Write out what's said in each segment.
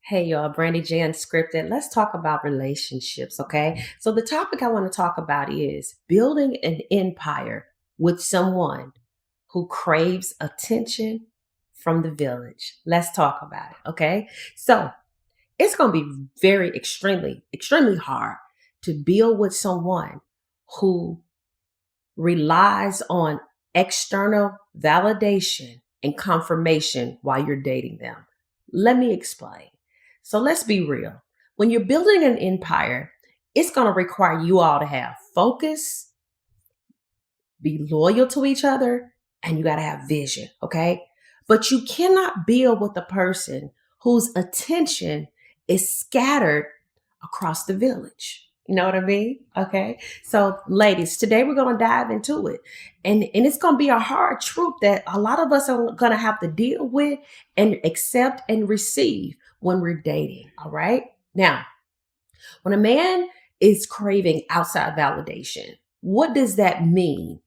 Hey y'all, Brandy J Unscripted. Let's talk about relationships, okay? So the topic I want to talk about is building an empire with someone who craves attention from the village. Let's talk about it, okay? So it's going to be very extremely hard to build with someone who relies on external validation and confirmation while you're dating them. Let me explain. So let's be real. When you're building an empire, it's going to require you all to have focus, be loyal to each other, and you got to have vision, okay? But you cannot build with a person whose attention is scattered across the village. You know what I mean? Okay. So ladies, today we're going to dive into it. And it's going to be a hard truth that a lot of us are going to have to deal with and accept and receive when we're dating. All right. Now, when a man is craving outside validation, what does that mean?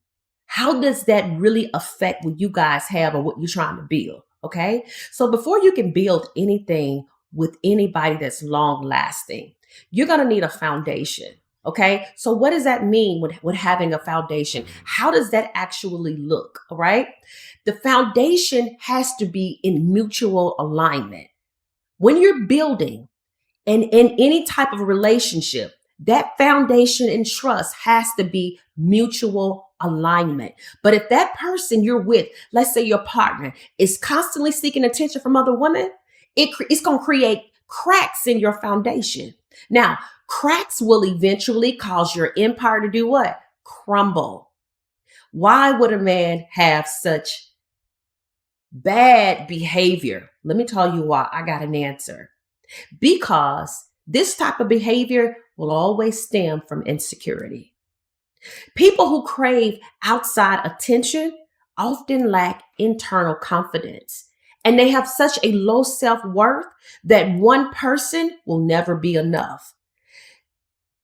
How does that really affect what you guys have or what you're trying to build? Okay. So before you can build anything with anybody that's long lasting, you're going to need a foundation. Okay. So what does that mean with having a foundation? How does that actually look? All right. The foundation has to be in mutual alignment. When you're building and in any type of relationship, that foundation and trust has to be mutual alignment. But if that person you're with, let's say your partner, is constantly seeking attention from other women, it's going to create cracks in your foundation. Now, cracks will eventually cause your empire to do what? Crumble. Why would a man have such bad behavior? Let me tell you why. I got an answer. Because this type of behavior will always stem from insecurity. People who crave outside attention often lack internal confidence, and they have such a low self-worth that one person will never be enough.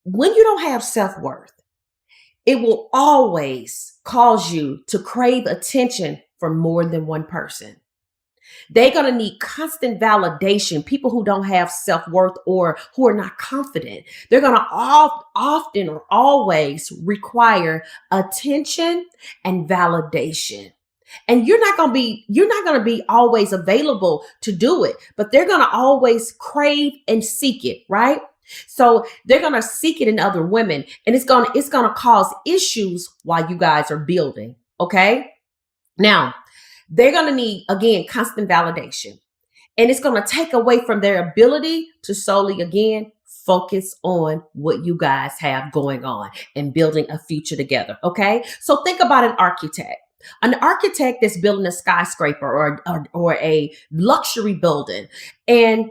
When you don't have self-worth, it will always cause you to crave attention from more than one person. They're going to need constant validation. People who don't have self-worth or who are not confident, they're going to often or always require attention and validation. And you're not going to be always available to do it, but they're going to always crave and seek it, right? So they're going to seek it in other women, and it's going to cause issues while you guys are building. Okay. Now, they're going to need, again, constant validation. And it's going to take away from their ability to solely, again, focus on what you guys have going on and building a future together. Okay. So think about an architect. An architect that's building a skyscraper or a luxury building. And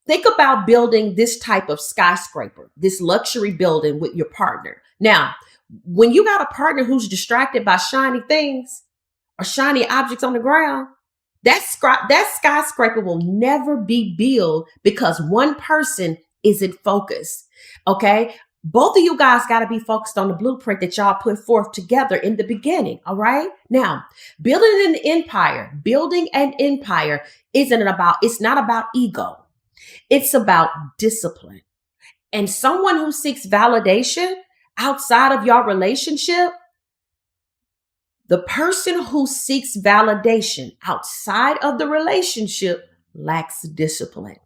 think about building this type of skyscraper, this luxury building with your partner. Now, when you got a partner who's distracted by shiny things, or shiny objects on the ground, that skyscraper will never be built because one person isn't focused. Okay. Both of you guys got to be focused on the blueprint that y'all put forth together in the beginning. All right. Now, building an empire it's not about ego. It's about discipline. And someone who seeks validation outside of your relationship, the person who seeks validation outside of the relationship lacks discipline.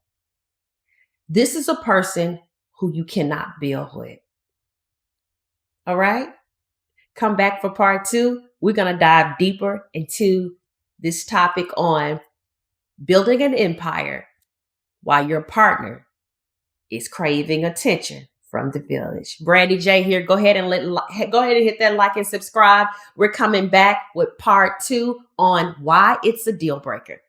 This is a person who you cannot build with. All right? Come back for part 2. We're going to dive deeper into this topic on building an empire while your partner is craving attention from the village. Brandy J here. Go ahead and hit that like and subscribe. We're coming back with part 2 on why it's a deal breaker.